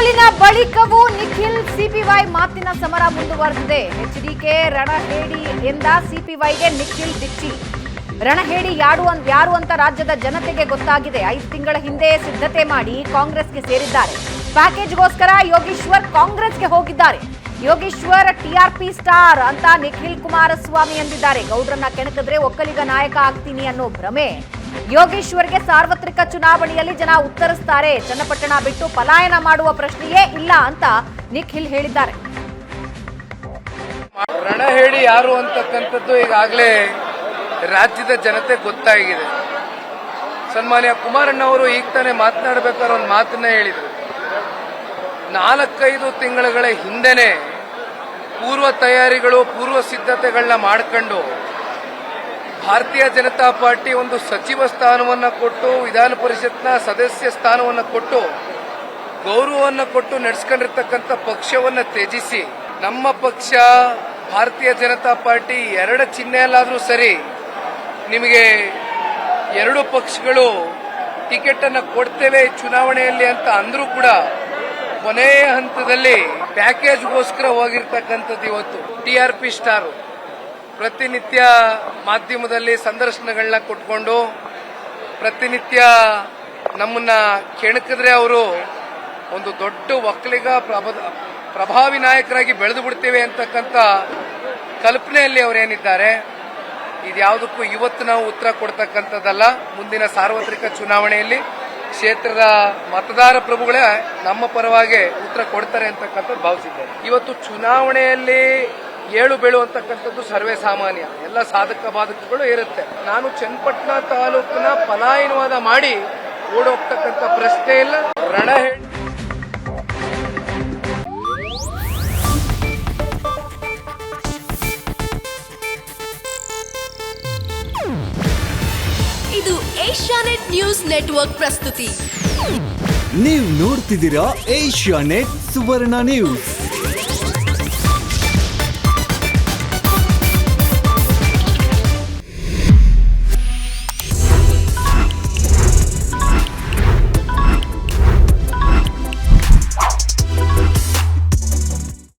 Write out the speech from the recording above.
ಸೋಲಿನ ಬಳಿಕವೂ ನಿಖಿಲ್ ಸಿಪಿವೈ ಮಾತಿನ ಸಮರ ಮುಂದುವರೆದಿದೆ. ಎಚ್ಡಿಕೆ ರಣಹೇಡಿ ಎಂದ ಸಿಪಿವೈಗೆ ನಿಖಿಲ್ ದಿಚ್ಚಿ. ರಣಹೇಡಿ ಯಾರು ಅಂತ ರಾಜ್ಯದ ಜನತೆಗೆ ಗೊತ್ತಾಗಿದೆ. 5 ತಿಂಗಳ ಹಿಂದೆ ಸಿದ್ಧತೆ ಮಾಡಿ ಕಾಂಗ್ರೆಸ್ಗೆ ಸೇರಿದ್ದಾರೆ. ಪ್ಯಾಕೇಜ್ಗೋಸ್ಕರ ಯೋಗೀಶ್ವರ್ ಕಾಂಗ್ರೆಸ್ಗೆ ಹೋಗಿದ್ದಾರೆ. ಯೋಗೀಶ್ವರ್ ಟಿಆರ್ಪಿ ಸ್ಟಾರ್ ಅಂತ ನಿಖಿಲ್ ಕುಮಾರಸ್ವಾಮಿ ಎಂದಿದ್ದಾರೆ. ಗೌಡ್ರನ್ನ ಕೆಣಕಿದ್ರೆ ಒಕ್ಕಲಿಗ ನಾಯಕ ಆಗ್ತೀನಿ ಅನ್ನೋ ಭ್ರಮೆ ಯೋಗೀಶ್ವರ್ಗೆ ಸಾರ್ವತ್ರಿಕ ಚುನಾವಣೆಯಲ್ಲಿ ಜನ ಉತ್ತರಿಸ್ತಾರೆ. ಚನ್ನಪಟ್ಟಣ ಬಿಟ್ಟು ಪಲಾಯನ ಮಾಡುವ ಪ್ರಶ್ನೆಯೇ ಇಲ್ಲ ಅಂತ ನಿಖಿಲ್ ಹೇಳಿದ್ದಾರೆ. ರಣಹೇಡಿ ಯಾರು ಅಂತಕ್ಕಂಥದ್ದು ಈಗಾಗಲೇ ರಾಜ್ಯದ ಜನತೆ ಗೊತ್ತಾಗಿದೆ. ಸನ್ಮಾನ್ಯ ಕುಮಾರಣ್ಣವರು ಈಗ ತಾನೇ ಮಾತನಾಡಬೇಕಾದ್ರೆ ಒಂದು ಮಾತನ್ನ ಹೇಳಿದರು. 4-5 ತಿಂಗಳ ಹಿಂದೆನೆ ಪೂರ್ವ ತಯಾರಿಗಳು ಪೂರ್ವ ಸಿದ್ಧತೆಗಳನ್ನ ಮಾಡಿಕೊಂಡು ಭಾರತೀಯ ಜನತಾ ಪಾರ್ಟಿ ಒಂದು ಸಚಿವ ಸ್ಥಾನವನ್ನು ಕೊಟ್ಟು ವಿಧಾನ ಪರಿಷತ್ನ ಸದಸ್ಯ ಸ್ಥಾನವನ್ನು ಕೊಟ್ಟು ಗೌರವವನ್ನು ಕೊಟ್ಟು ನಡೆಸ್ಕೊಂಡಿರ್ತಕ್ಕಂಥ ಪಕ್ಷವನ್ನು ತ್ಯಜಿಸಿ ನಮ್ಮ ಪಕ್ಷ ಭಾರತೀಯ ಜನತಾ ಪಾರ್ಟಿ 2 ಚಿಹ್ನೆಯಲ್ಲಾದರೂ ಸರಿ ನಿಮಗೆ 2 ಪಕ್ಷಗಳು ಟಿಕೆಟ್ ಅನ್ನು ಕೊಡ್ತೇವೆ ಚುನಾವಣೆಯಲ್ಲಿ ಅಂತ ಅಂದ್ರೂ ಕೂಡ ಕೊನೆಯ ಹಂತದಲ್ಲಿ ಪ್ಯಾಕೇಜ್ಗೋಸ್ಕರ ಹೋಗಿರ್ತಕ್ಕಂಥದ್ದು ಇವತ್ತು ಟಿಆರ್ಪಿ ಸ್ಟಾರ್ ಪ್ರತಿನಿತ್ಯ ಮಾಧ್ಯಮದಲ್ಲಿ ಸಂದರ್ಶನಗಳನ್ನ ಕೊಟ್ಕೊಂಡು ಪ್ರತಿನಿತ್ಯ ನಮ್ಮನ್ನ ಕೆಣಕಿದ್ರೆ ಅವರು ಒಂದು ದೊಡ್ಡ ಒಕ್ಕಲಿಗ ಪ್ರಭಾವಿ ನಾಯಕರಾಗಿ ಬೆಳೆದು ಬಿಡ್ತೇವೆ ಅಂತಕ್ಕಂಥ ಕಲ್ಪನೆಯಲ್ಲಿ ಅವರೇನಿದ್ದಾರೆ. ಇದ್ಯಾವುದಕ್ಕೂ ಇವತ್ತು ನಾವು ಉತ್ತರ ಕೊಡ್ತಕ್ಕಂಥದ್ದಲ್ಲ. ಮುಂದಿನ ಸಾರ್ವತ್ರಿಕ ಚುನಾವಣೆಯಲ್ಲಿ ಕ್ಷೇತ್ರದ ಮತದಾರ ಪ್ರಭುಗಳೇ ನಮ್ಮ ಪರವಾಗಿ ಉತ್ತರ ಕೊಡ್ತಾರೆ ಅಂತಕ್ಕಂಥದ್ದು ಭಾವಿಸಿದ್ದಾರೆ. ಇವತ್ತು ಚುನಾವಣೆಯಲ್ಲಿ ಏಳು ಬೀಳು ಅಂತಕ್ಕಂಥದ್ದು ಸರ್ವೇ ಸಾಮಾನ್ಯ. ಎಲ್ಲ ಸಾಧಕ ಬಾಧಕಗಳು ಇರುತ್ತೆ. ನಾನು ಚನ್ನಪಟ್ಟಣ ತಾಲೂಕಿನ ಪಲಾಯನವಾದ ಮಾಡಿ ಓಡೋಗ್ತಕ್ಕಂಥ ಪ್ರಶ್ನೆ ಇಲ್ಲ. ರಣಹೇಡಿ ಇದು ಏಷ್ಯಾನೆಟ್ ನ್ಯೂಸ್ ನೆಟ್ವರ್ಕ್ ಪ್ರಸ್ತುತಿ. ನೀವು ನೋಡ್ತಿದ್ದೀರಾ ಏಷ್ಯಾನೆಟ್ ಸುವರ್ಣ ನ್ಯೂಸ್.